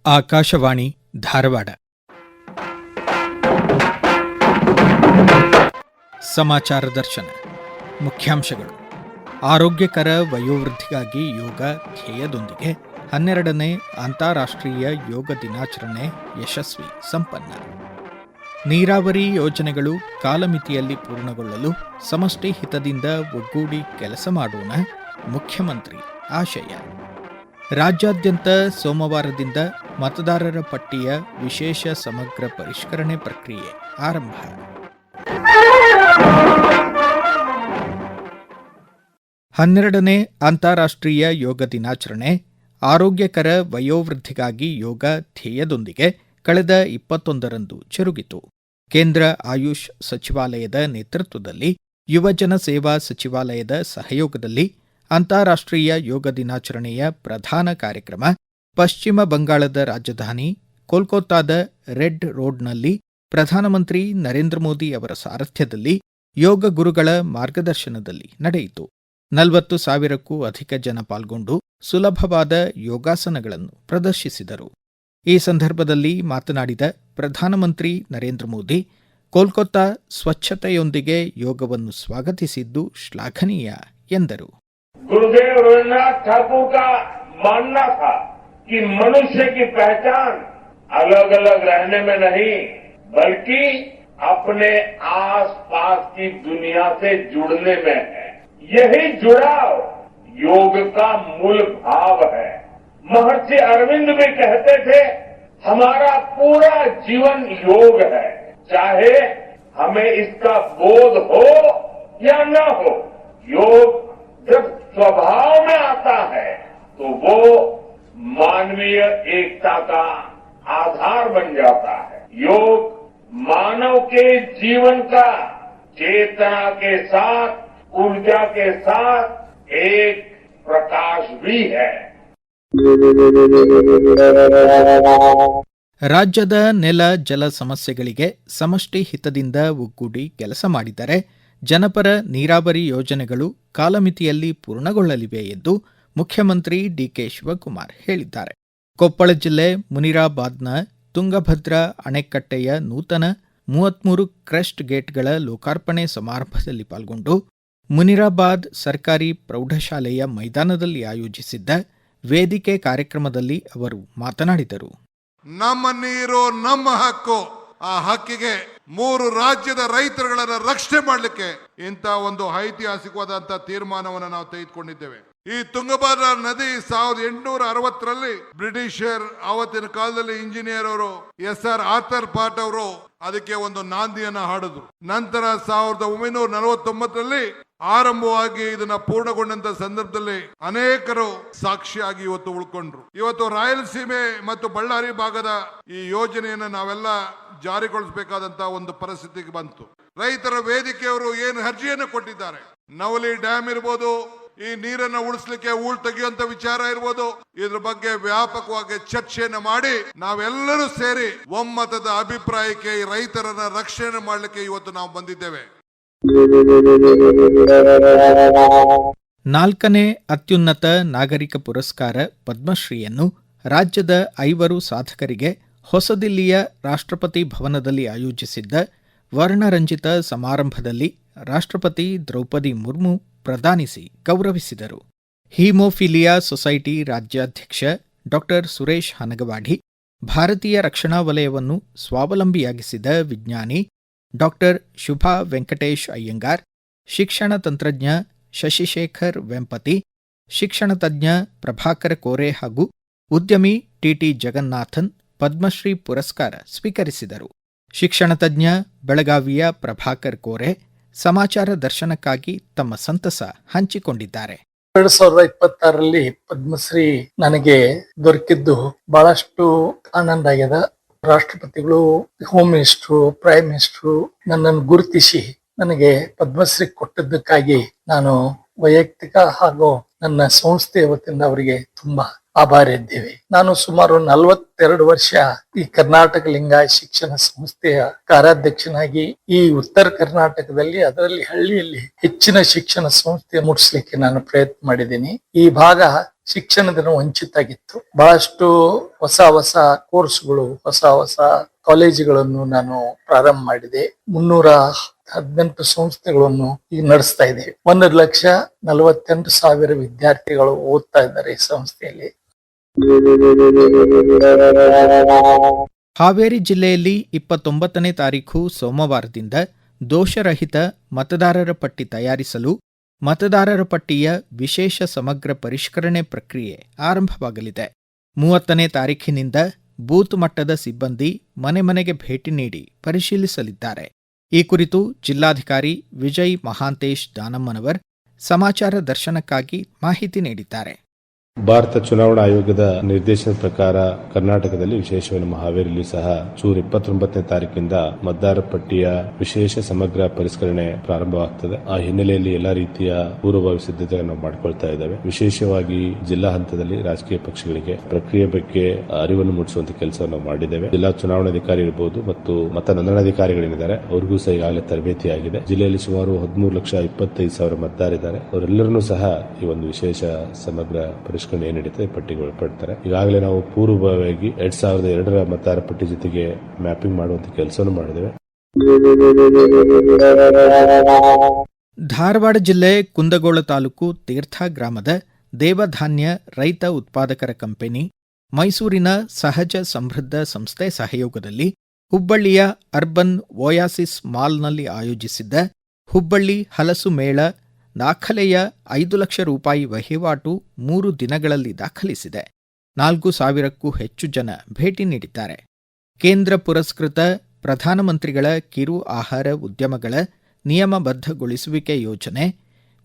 ಆಕಾಶವಾಣಿ ಧಾರವಾಡ. ಸಮಾಚಾರ ದರ್ಶನ. ಮುಖ್ಯಾಂಶಗಳು. ಆರೋಗ್ಯಕರ ವಯೋವೃದ್ಧಿಗಾಗಿ ಯೋಗ ಧ್ಯೇಯದೊಂದಿಗೆ 12ನೇ ಅಂತಾರಾಷ್ಟ್ರೀಯ ಯೋಗ ದಿನಾಚರಣೆ ಯಶಸ್ವಿ ಸಂಪನ್ನ. ನೀರಾವರಿ ಯೋಜನೆಗಳು ಕಾಲಮಿತಿಯಲ್ಲಿ ಪೂರ್ಣಗೊಳ್ಳಲು ಸಮಷ್ಟಿ ಹಿತದಿಂದ ಒಗ್ಗೂಡಿ ಕೆಲಸ ಮಾಡೋಣ, ಮುಖ್ಯಮಂತ್ರಿ ಆಶಯ. ರಾಜ್ಯಾದ್ಯಂತ ಸೋಮವಾರದಿಂದ ಮತದಾರರ ಪಟ್ಟಿಯ ವಿಶೇಷ ಸಮಗ್ರ ಪರಿಷ್ಕರಣೆ ಪ್ರಕ್ರಿಯೆ ಆರಂಭ. ಹನ್ನೆರಡನೇ ಅಂತಾರಾಷ್ಟ್ರೀಯ ಯೋಗ ದಿನಾಚರಣೆ ಆರೋಗ್ಯಕರ ವಯೋವೃದ್ಧಿಗಾಗಿ ಯೋಗ ಧ್ಯೇಯದೊಂದಿಗೆ ಕಳೆದ 21ರಂದು ಜರುಗಿತು. ಕೇಂದ್ರ ಆಯುಷ್ ಸಚಿವಾಲಯದ ನೇತೃತ್ವದಲ್ಲಿ ಯುವಜನ ಸೇವಾ ಸಚಿವಾಲಯದ ಸಹಯೋಗದಲ್ಲಿ ಅಂತಾರಾಷ್ಟ್ರೀಯ ಯೋಗ ದಿನಾಚರಣೆಯ ಪ್ರಧಾನ ಕಾರ್ಯಕ್ರಮ ಪಶ್ಚಿಮ ಬಂಗಾಳದ ರಾಜಧಾನಿ ಕೋಲ್ಕತ್ತಾದ ರೆಡ್ ರೋಡ್ನಲ್ಲಿ ಪ್ರಧಾನಮಂತ್ರಿ ನರೇಂದ್ರ ಮೋದಿ ಅವರ ಸಾರಥ್ಯದಲ್ಲಿ ಯೋಗ ಗುರುಗಳ ಮಾರ್ಗದರ್ಶನದಲ್ಲಿ ನಡೆಯಿತು. 40,000ಕ್ಕೂ ಅಧಿಕ ಜನ ಪಾಲ್ಗೊಂಡು ಸುಲಭವಾದ ಯೋಗಾಸನಗಳನ್ನು ಪ್ರದರ್ಶಿಸಿದರು. ಈ ಸಂದರ್ಭದಲ್ಲಿ ಮಾತನಾಡಿದ ಪ್ರಧಾನಮಂತ್ರಿ ನರೇಂದ್ರ ಮೋದಿ, ಕೋಲ್ಕತ್ತಾ ಸ್ವಚ್ಛತೆಯೊಂದಿಗೆ ಯೋಗವನ್ನು ಸ್ವಾಗತಿಸಿದ್ದು ಶ್ಲಾಘನೀಯ ಎಂದರು. गुरुदेव रवींद्रनाथ ठाकुर का मानना था कि मनुष्य की पहचान अलग अलग रहने में नहीं, बल्कि अपने आस पास की दुनिया से जुड़ने में है. यही जुड़ाव योग का मूल भाव है. महर्षि अरविंद भी कहते थे, हमारा पूरा जीवन योग है, चाहे हमें इसका बोध हो या न हो. योग जब स्वभाव में आता है तो वो मानवीय एकता का आधार बन जाता है. योग मानव के जीवन का चेतना के साथ, ऊर्जा के साथ एक प्रकाश भी है. ರಾಜ್ಯದ ನೆಲ ಜಲ ಸಮಸ್ಯೆಗಳಿಗೆ ಸಮಷ್ಟಿ ಹಿತದಿಂದ ಒಗ್ಗೂಡಿ ಕೆಲಸ ಮಾಡಿದರೆ ಜನಪರ ನೀರಾವರಿ ಯೋಜನೆಗಳು ಕಾಲಮಿತಿಯಲ್ಲಿ ಪೂರ್ಣಗೊಳ್ಳಲಿವೆ ಎಂದು ಮುಖ್ಯಮಂತ್ರಿ ಡಿಕೆ ಶಿವಕುಮಾರ್ ಹೇಳಿದ್ದಾರೆ. ಕೊಪ್ಪಳ ಜಿಲ್ಲೆ ಮುನಿರಾಬಾದ್ನ ತುಂಗಭದ್ರಾ ಅಣೆಕಟ್ಟೆಯ ನೂತನ 33 ಕ್ರಸ್ಟ್ ಗೇಟ್ಗಳ ಲೋಕಾರ್ಪಣೆ ಸಮಾರಂಭದಲ್ಲಿ ಪಾಲ್ಗೊಂಡು ಮುನಿರಾಬಾದ್ ಸರ್ಕಾರಿ ಪ್ರೌಢಶಾಲೆಯ ಮೈದಾನದಲ್ಲಿ ಆಯೋಜಿಸಿದ್ದ ವೇದಿಕೆ ಕಾರ್ಯಕ್ರಮದಲ್ಲಿ ಅವರು ಮಾತನಾಡಿದರು. ನಮ್ಮ ನೀರು ನಮ್ಮ ಹಕ್ಕು. ಆ ಹಕ್ಕಿಗೆ 3 ರಾಜ್ಯದ ರೈತರುಗಳನ್ನು ರಕ್ಷಣೆ ಮಾಡಲಿಕ್ಕೆ ಇಂಥ ಒಂದು ಐತಿಹಾಸಿಕವಾದಂತ ತೀರ್ಮಾನವನ್ನು ನಾವು ತೆಗೆದುಕೊಂಡಿದ್ದೇವೆ. ಈ ತುಂಗಭದ್ರಾ ನದಿ 1860ರಲ್ಲಿ ಬ್ರಿಟಿಷರ್ ಅವತ್ತಿನ ಕಾಲದಲ್ಲಿ ಇಂಜಿನಿಯರ್ ಅವರು SR ಆರ್ಥರ್ ಪಾಟ್ ಅವರು ಅದಕ್ಕೆ ಒಂದು ನಾಂದಿಯನ್ನ ಹಾಡಿದ್ರು. ನಂತರ 1949ರಲ್ಲಿ ಆರಂಭವಾಗಿ ಇದನ್ನ ಪೂರ್ಣಗೊಂಡಂತ ಸಂದರ್ಭದಲ್ಲಿ ಅನೇಕರು ಸಾಕ್ಷಿಯಾಗಿ ಇವತ್ತು ಉಳ್ಕೊಂಡ್ರು. ಇವತ್ತು ರಾಯಲಸೀಮೆ ಮತ್ತು ಬಳ್ಳಾರಿ ಭಾಗದ ಈ ಯೋಜನೆಯನ್ನು ನಾವೆಲ್ಲ ಜಾರಿಗೊಳಿಸಬೇಕಾದಂತ ಒಂದು ಪರಿಸ್ಥಿತಿಗೆ ಬಂತು. ರೈತರ ವೇದಿಕೆಯವರು ಏನು ಅರ್ಜಿಯನ್ನು ಕೊಟ್ಟಿದ್ದಾರೆ, ನವಲಿ ಡ್ಯಾಮ್ ಇರ್ಬೋದು, ಈ ನೀರನ್ನು ಉಳಿಸ್ಲಿಕ್ಕೆ ಹೂಳ್ ತೆಗೆಯುವಂತ ವಿಚಾರ ಇರ್ಬೋದು, ಇದ್ರ ಬಗ್ಗೆ ವ್ಯಾಪಕವಾಗಿ ಚರ್ಚೆಯನ್ನು ಮಾಡಿ ನಾವೆಲ್ಲರೂ ಸೇರಿ ಒಮ್ಮತದ ಅಭಿಪ್ರಾಯಕ್ಕೆ ಈ ರೈತರನ್ನ ರಕ್ಷಣೆ ಮಾಡಲಿಕ್ಕೆ ಇವತ್ತು ನಾವು ಬಂದಿದ್ದೇವೆ. 4ನೇ ಅತ್ಯುನ್ನತ ನಾಗರಿಕ ಪುರಸ್ಕಾರ ಪದ್ಮಶ್ರೀಯನ್ನು ರಾಜ್ಯದ 5 ಸಾಧಕರಿಗೆ ಹೊಸದಿಲ್ಲಿಯ ರಾಷ್ಟ್ರಪತಿ ಭವನದಲ್ಲಿ ಆಯೋಜಿಸಿದ್ದ ವರ್ಣರಂಜಿತ ಸಮಾರಂಭದಲ್ಲಿ ರಾಷ್ಟ್ರಪತಿ ದ್ರೌಪದಿ ಮುರ್ಮು ಪ್ರದಾನಿಸಿ ಗೌರವಿಸಿದರು. ಹೀಮೋಫಿಲಿಯಾ ಸೊಸೈಟಿ ರಾಜ್ಯಾಧ್ಯಕ್ಷ ಡಾ ಸುರೇಶ್ ಹನಗವಾಡಿ, ಭಾರತೀಯ ರಕ್ಷಣಾ ವಲಯವನ್ನು ಸ್ವಾವಲಂಬಿಯಾಗಿಸಿದ ವಿಜ್ಞಾನಿ ಡಾ ಶುಭಾ ವೆಂಕಟೇಶ್ ಅಯ್ಯಂಗಾರ್, ಶಿಕ್ಷಣ ತಂತ್ರಜ್ಞ ಶಶಿಶೇಖರ್ ವೆಂಪತಿ, ಶಿಕ್ಷಣ ತಜ್ಞ ಪ್ರಭಾಕರ ಕೋರೆ ಹಾಗೂ ಉದ್ಯಮಿ ಟಿಟಿ ಜಗನ್ನಾಥನ್ ಪದ್ಮಶ್ರೀ ಪುರಸ್ಕಾರ ಸ್ವೀಕರಿಸಿದರು. ಶಿಕ್ಷಣ ತಜ್ಞ ಬೆಳಗಾವಿಯ ಪ್ರಭಾಕರ್ ಕೋರೆ ಸಮಾಚಾರ ದರ್ಶನಕ್ಕಾಗಿ ತಮ್ಮ ಸಂತಸ ಹಂಚಿಕೊಂಡಿದ್ದಾರೆ. 2026ರಲ್ಲಿ ಪದ್ಮಶ್ರೀ ನನಗೆ ದೊರಕಿದ್ದು ಬಹಳಷ್ಟು ಆನಂದ ಆಗ್ಯದ. ರಾಷ್ಟ್ರಪತಿಗಳು, ಹೋಮ್ ಮಿನಿಸ್ಟ್ರು, ಪ್ರೈಮ್ ಮಿನಿಸ್ಟ್ರು ನನ್ನನ್ನು ಗುರುತಿಸಿ ನನಗೆ ಪದ್ಮಶ್ರೀ ಕೊಟ್ಟದ್ದಕ್ಕಾಗಿ ನಾನು ವೈಯಕ್ತಿಕ ಹಾಗೂ ನನ್ನ ಸಂಸ್ಥೆಯ ವತಿಯಿಂದ ಅವರಿಗೆ ತುಂಬಾ ಆಭಾರಿ ಇದ್ದೇವೆ. ನಾನು ಸುಮಾರು 42 ವರ್ಷ ಈ ಕರ್ನಾಟಕ ಲಿಂಗಾಯತ ಶಿಕ್ಷಣ ಸಂಸ್ಥೆಯ ಕಾರ್ಯಾಧ್ಯಕ್ಷನಾಗಿ ಈ ಉತ್ತರ ಕರ್ನಾಟಕದಲ್ಲಿ, ಅದರಲ್ಲಿ ಹಳ್ಳಿಯಲ್ಲಿ ಹೆಚ್ಚಿನ ಶಿಕ್ಷಣ ಸಂಸ್ಥೆ ಮುಟ್ಟಿಸ್ಲಿಕ್ಕೆ ನಾನು ಪ್ರಯತ್ನ ಮಾಡಿದ್ದೀನಿ. ಈ ಭಾಗ ಶಿಕ್ಷಣದಿಂದ ವಂಚಿತಾಗಿತ್ತು. ಬಹಳಷ್ಟು ಹೊಸ ಹೊಸ ಕೋರ್ಸ್ಗಳು, ಹೊಸ ಹೊಸ ಕಾಲೇಜುಗಳನ್ನು ನಾನು ಪ್ರಾರಂಭ ಮಾಡಿದೆ. 318 ಸಂಸ್ಥೆಗಳನ್ನು ಈಗ ನಡೆಸ್ತಾ ಇದೆ. 1,48,000 ವಿದ್ಯಾರ್ಥಿಗಳು ಓದ್ತಾ ಇದ್ದಾರೆ ಈ ಸಂಸ್ಥೆಯಲ್ಲಿ. ಹಾವೇರಿ ಜಿಲ್ಲೆಯಲ್ಲಿ 29ನೇ ತಾರೀಖು ಸೋಮವಾರದಿಂದ ದೋಷರಹಿತ ಮತದಾರರ ಪಟ್ಟಿ ತಯಾರಿಸಲು ಮತದಾರರ ಪಟ್ಟಿಯ ವಿಶೇಷ ಸಮಗ್ರ ಪರಿಷ್ಕರಣೆ ಪ್ರಕ್ರಿಯೆ ಆರಂಭವಾಗಲಿದೆ. 30ನೇ ತಾರೀಖಿನಿಂದ ಬೂತ್ ಮಟ್ಟದ ಸಿಬ್ಬಂದಿ ಮನೆ ಮನೆಗೆ ಭೇಟಿ ನೀಡಿ ಪರಿಶೀಲಿಸಲಿದ್ದಾರೆ. ಈ ಕುರಿತು ಜಿಲ್ಲಾಧಿಕಾರಿ ವಿಜಯ್ ಮಹಾಂತೇಶ್ ದಾನಮ್ಮನವರ್ ಸಮಾಚಾರ ದರ್ಶನಕ್ಕಾಗಿ ಮಾಹಿತಿ ನೀಡಿದ್ದಾರೆ. ಭಾರತ ಚುನಾವಣಾ ಆಯೋಗದ ನಿರ್ದೇಶನದ ಪ್ರಕಾರ ಕರ್ನಾಟಕದಲ್ಲಿ ವಿಶೇಷವಾಗಿ ನಮ್ಮ ಹಾವೇರಿಯಲ್ಲಿ ಸಹ ಜೂನ್ 29ನೇ ತಾರೀಕಿನಿಂದ ಮತದಾರರ ಪಟ್ಟಿಯ ವಿಶೇಷ ಸಮಗ್ರ ಪರಿಷ್ಕರಣೆ ಪ್ರಾರಂಭವಾಗುತ್ತದೆ. ಆ ಹಿನ್ನೆಲೆಯಲ್ಲಿ ಎಲ್ಲಾ ರೀತಿಯ ಪೂರ್ವಭಾವಿ ಸಿದ್ಧತೆಗಳನ್ನು ನಾವು ಮಾಡಿಕೊಳ್ತಾ ಇದ್ದೇವೆ. ವಿಶೇಷವಾಗಿ ಜಿಲ್ಲಾ ಹಂತದಲ್ಲಿ ರಾಜಕೀಯ ಪಕ್ಷಗಳಿಗೆ ಪ್ರಕ್ರಿಯೆ ಬಗ್ಗೆ ಅರಿವನ್ನು ಮೂಡಿಸುವಂತ ಕೆಲಸವನ್ನು ಮಾಡಿದ್ದೇವೆ. ಜಿಲ್ಲಾ ಚುನಾವಣಾಧಿಕಾರಿ ಇರಬಹುದು ಮತ್ತು ಮತ ನೋಂದಣಾಧಿಕಾರಿಗಳೇನಿದ್ದಾರೆ ಅವ್ರಿಗೂ ಸಹ ಈಗಾಗಲೇ ತರಬೇತಿ ಆಗಿದೆ. ಜಿಲ್ಲೆಯಲ್ಲಿ ಸುಮಾರು 13,25,000 ಮತದಾರರಿದ್ದಾರೆ. ಅವರೆಲ್ಲರನ್ನೂ ಸಹ ಈ ಒಂದು ವಿಶೇಷ ಸಮಗ್ರ ಪರಿಷ್ಕರಣೆ ಏನಿಡುತ್ತೆ ಪಟ್ಟಿಗೆ ಒಳಪಡ್ತಾರೆ. ಈಗಾಗಲೇ ನಾವು ಪೂರ್ವಭಾವಿಯಾಗಿ 2002ರ ಮತದಾರ ಪಟ್ಟಿ ಜೊತೆಗೆ ಮ್ಯಾಪಿಂಗ್ ಮಾಡುವಂತ ಕೆಲಸವನ್ನು ಮಾಡಿದ್ದೇವೆ. ಧಾರವಾಡ ಜಿಲ್ಲೆ ಕುಂದಗೋಳ ತಾಲೂಕು ತೀರ್ಥ ಗ್ರಾಮದ ದೇವಧಾನ್ಯ ರೈತ ಉತ್ಪಾದಕರ ಕಂಪನಿ ಮೈಸೂರಿನ ಸಹಜ ಸಮೃದ್ಧ ಸಂಸ್ಥೆ ಸಹಯೋಗದಲ್ಲಿ ಹುಬ್ಬಳ್ಳಿಯ ಅರ್ಬನ್ ಓಯಾಸಿಸ್ ಮಾಲ್ನಲ್ಲಿ ಆಯೋಜಿಸಿದ್ದ ಹುಬ್ಬಳ್ಳಿ ಹಲಸು ಮೇಳ ದಾಖಲೆಯ 5 ಲಕ್ಷ ರೂಪಾಯಿ ವಹಿವಾಟು 3 ದಿನಗಳಲ್ಲಿ ದಾಖಲಿಸಿದೆ. 4,000ಕ್ಕೂ ಹೆಚ್ಚು ಜನ ಭೇಟಿ ನೀಡಿದ್ದಾರೆ. ಕೇಂದ್ರ ಪುರಸ್ಕೃತ ಪ್ರಧಾನಮಂತ್ರಿಗಳ ಕಿರು ಆಹಾರ ಉದ್ಯಮಗಳ ನಿಯಮಬದ್ಧಗೊಳಿಸುವಿಕೆ ಯೋಜನೆ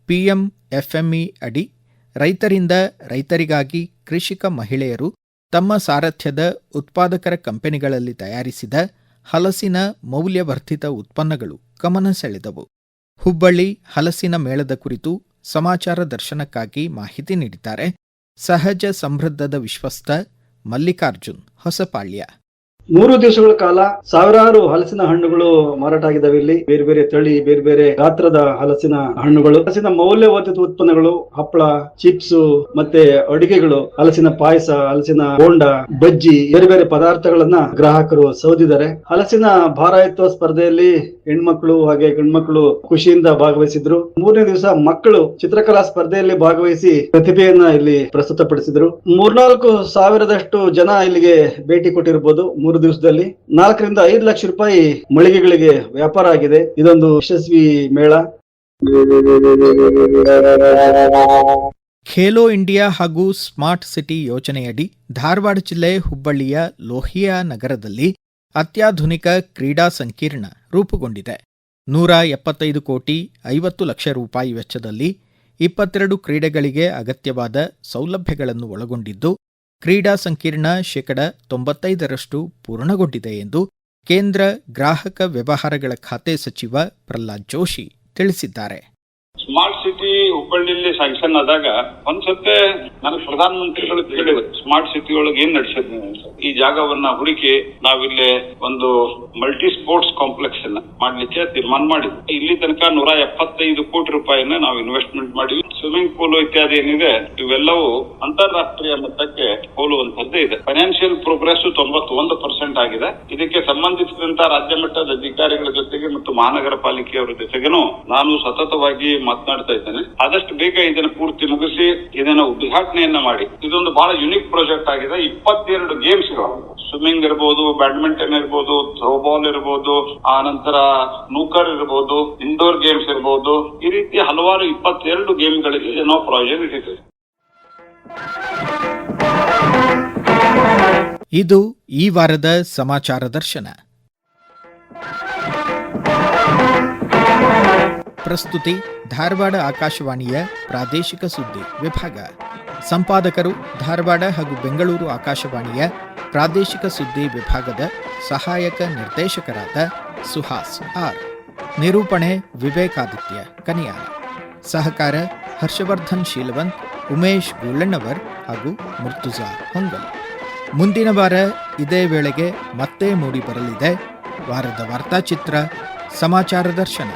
ಪಿಎಂಎಫ್ಎಂಇ ಅಡಿ ರೈತರಿಂದ ರೈತರಿಗಾಗಿ ಕೃಷಿಕ ಮಹಿಳೆಯರು ತಮ್ಮ ಸಾರಥ್ಯದ ಉತ್ಪಾದಕರ ಕಂಪನಿಗಳಲ್ಲಿ ತಯಾರಿಸಿದ ಹಲಸಿನ ಮೌಲ್ಯವರ್ಧಿತ ಉತ್ಪನ್ನಗಳು ಗಮನ ಸೆಳೆದವು. ಹುಬ್ಬಳ್ಳಿ ಹಲಸಿನ ಮೇಳದ ಕುರಿತು ಸಮಾಚಾರ ದರ್ಶನಕ್ಕಾಗಿ ಮಾಹಿತಿ ನೀಡಿದ್ದಾರೆ ಸಹಜ ಸಮೃದ್ಧದ ವಿಶ್ವಸ್ತ ಮಲ್ಲಿಕಾರ್ಜುನ್ ಹೊಸಪಾಳ್ಯ. 3 ದಿವಸಗಳ ಕಾಲ ಸಾವಿರಾರು ಹಲಸಿನ ಹಣ್ಣುಗಳು ಮಾರಾಟ ಆಗಿದ್ದಾವೆ. ಇಲ್ಲಿ ಬೇರೆ ಬೇರೆ ತಳಿ, ಬೇರೆ ಬೇರೆ ಗಾತ್ರದ ಹಲಸಿನ ಹಣ್ಣುಗಳು, ಹಲಸಿನ ಮೌಲ್ಯವರ್ಧಿತ ಉತ್ಪನ್ನಗಳು, ಹಪ್ಪಳ, ಚಿಪ್ಸ್ ಮತ್ತೆ ಅಡುಗೆಗಳು, ಹಲಸಿನ ಪಾಯಸ, ಹಲಸಿನ ಬೋಂಡ, ಬಜ್ಜಿ, ಬೇರೆ ಬೇರೆ ಪದಾರ್ಥಗಳನ್ನ ಗ್ರಾಹಕರು ಸೌದಿದ್ದಾರೆ. ಹಲಸಿನ ಭಾರ ಎತ್ತುವ ಸ್ಪರ್ಧೆಯಲ್ಲಿ ಹೆಣ್ಮಕ್ಳು ಹಾಗೆ ಗಂಡ್ಮಕ್ಳು ಖುಷಿಯಿಂದ ಭಾಗವಹಿಸಿದ್ರು. 3ನೇ ದಿವಸ ಮಕ್ಕಳು ಚಿತ್ರಕಲಾ ಸ್ಪರ್ಧೆಯಲ್ಲಿ ಭಾಗವಹಿಸಿ ಪ್ರತಿಭೆಯನ್ನ ಇಲ್ಲಿ ಪ್ರಸ್ತುತಪಡಿಸಿದ್ರು. 3-4 ಸಾವಿರದಷ್ಟು ಜನ ಇಲ್ಲಿಗೆ ಭೇಟಿ ಕೊಟ್ಟಿರಬಹುದು. 3 ದಿವಸದಲ್ಲಿ 4ರಿಂದ 5 ಲಕ್ಷ ರೂಪಾಯಿ ಮಳಿಗೆಗಳಿಗೆ ವ್ಯಾಪಾರ ಆಗಿದೆ. ಇದೊಂದು ಯಶಸ್ವಿ ಮೇಳ. ಖೇಲೋ ಇಂಡಿಯಾ ಹಾಗೂ ಸ್ಮಾರ್ಟ್ ಸಿಟಿ ಯೋಜನೆಯಡಿ ಧಾರವಾಡ ಜಿಲ್ಲೆ ಹುಬ್ಬಳ್ಳಿಯ ಲೋಹಿಯಾ ನಗರದಲ್ಲಿ ಅತ್ಯಾಧುನಿಕ ಕ್ರೀಡಾ ಸಂಕೀರ್ಣ ರೂಪುಗೊಂಡಿದೆ. 175 ಕೋಟಿ 50 ಲಕ್ಷ ರೂಪಾಯಿ ವೆಚ್ಚದಲ್ಲಿ 22 ಕ್ರೀಡೆಗಳಿಗೆ ಅಗತ್ಯವಾದ ಸೌಲಭ್ಯಗಳನ್ನು ಒಳಗೊಂಡಿದ್ದು ಕ್ರೀಡಾ ಸಂಕೀರ್ಣ 95% ಪೂರ್ಣಗೊಂಡಿದೆ ಎಂದು ಕೇಂದ್ರ ಗ್ರಾಹಕ ವ್ಯವಹಾರಗಳ ಖಾತೆ ಸಚಿವ ಪ್ರಹ್ಲಾದ್ ಜೋಶಿ ತಿಳಿಸಿದ್ದಾರೆ. ಸ್ಮಾರ್ಟ್ ಸಿಟಿ ಹುಬ್ಬಳ್ಳಿಯಲ್ಲಿ ಸ್ಯಾಂಕ್ಷನ್ ಆದಾಗ ಒಂದ್ಸತ್ತೆ ನನಗೆ ಪ್ರಧಾನಮಂತ್ರಿಗಳು ಕೇಳಿದ್ರು, ಸ್ಮಾರ್ಟ್ ಸಿಟಿ ಒಳಗೆ ಏನ್ ನಡೆಸಿದ್ವಿ ಈ ಜಾಗವನ್ನ ಹುಡುಕಿ ನಾವಿಲ್ಲಿ ಒಂದು ಮಲ್ಟಿ ಸ್ಪೋರ್ಟ್ಸ್ ಕಾಂಪ್ಲೆಕ್ಸ್ ಅನ್ನ ಮಾಡ್ಲಿಕ್ಕೆ ತೀರ್ಮಾನ ಮಾಡಿದ್ವಿ. ಇಲ್ಲಿ ತನಕ 175 ಕೋಟಿ ರೂಪಾಯಿನ ನಾವು ಇನ್ವೆಸ್ಟ್ಮೆಂಟ್ ಮಾಡಿದ್ವಿ. ಸ್ವಿಮ್ಮಿಂಗ್ ಪೂಲ್ ಇತ್ಯಾದಿ ಏನಿದೆ ಇವೆಲ್ಲವೂ ಅಂತಾರಾಷ್ಟ್ರೀಯ ಮಟ್ಟಕ್ಕೆ ಹೋಲುವಂತದ್ದೇ ಇದೆ. ಫೈನಾನ್ಷಿಯಲ್ ಪ್ರೋಗ್ರೆಸ್ 91% ಆಗಿದೆ. ಇದಕ್ಕೆ ಸಂಬಂಧಿಸಿದಂತ ರಾಜ್ಯ ಮಟ್ಟದ ಅಧಿಕಾರಿಗಳ ಜೊತೆಗೆ ಮತ್ತು ಮಹಾನಗರ ಪಾಲಿಕೆಯವರ ಜೊತೆಗೇನು ನಾನು ಸತತವಾಗಿ ಮಾತನಾಡ್ತಾ ಇದ್ದೇನೆ. ಆದಷ್ಟು ಬೇಗ ಇದನ್ನು ಪೂರ್ತಿ ಮುಗಿಸಿ ಇದನ್ನ ಉದ್ಘಾಟನೆಯನ್ನ ಮಾಡಿ. ಇದೊಂದು ಬಹಳ ಯುನಿಕ್ ಪ್ರಾಜೆಕ್ಟ್ ಆಗಿದೆ. 22 ಗೇಮ್ಸ್ ಗಳು, ಸ್ವಿಮ್ಮಿಂಗ್ ಇರಬಹುದು, ಬ್ಯಾಡ್ಮಿಂಟನ್ ಇರಬಹುದು, ಥ್ರೋಬಾಲ್ ಇರಬಹುದು, ಆ ನಂತರ ಸ್ನೂಕರ್ ಇರಬಹುದು, ಇಂಡೋರ್ ಗೇಮ್ಸ್ ಇರಬಹುದು, ಈ ರೀತಿ ಹಲವಾರು 22 ಗೇಮ್ಗಳಿಗೆ ನಾವು ಪ್ರಾಯೋಜನೆ ಇಟ್ಟಿದ್ದೇವೆ. ಇದು ಈ ವಾರದ ಸಮಾಚಾರ ದರ್ಶನ. ಪ್ರಸ್ತುತಿ ಧಾರವಾಡ ಆಕಾಶವಾಣಿಯ ಪ್ರಾದೇಶಿಕ ಸುದ್ದಿ ವಿಭಾಗ. ಸಂಪಾದಕರು ಧಾರವಾಡ ಹಾಗೂ ಬೆಂಗಳೂರು ಆಕಾಶವಾಣಿಯ ಪ್ರಾದೇಶಿಕ ಸುದ್ದಿ ವಿಭಾಗದ ಸಹಾಯಕ ನಿರ್ದೇಶಕರಾದ ಸುಹಾಸ್ ಆರ್. ನಿರೂಪಣೆ ವಿವೇಕಾದಿತ್ಯ ಕನಿಯಾಲ. ಸಹಕಾರ ಹರ್ಷವರ್ಧನ್ ಶೀಲವಂತ್, ಉಮೇಶ್ ಗುಳ್ಳಣ್ಣವರ್ ಹಾಗೂ ಮುರ್ತುಜಾ ಹೊಂಗಲ್. ಮುಂದಿನ ವಾರ ಇದೇ ವೇಳೆಗೆ ಮತ್ತೆ ಮೂಡಿ ಬರಲಿದೆ ವಾರದ ವಾರ್ತಾಚಿತ್ರ ಸಮಾಚಾರ ದರ್ಶನ.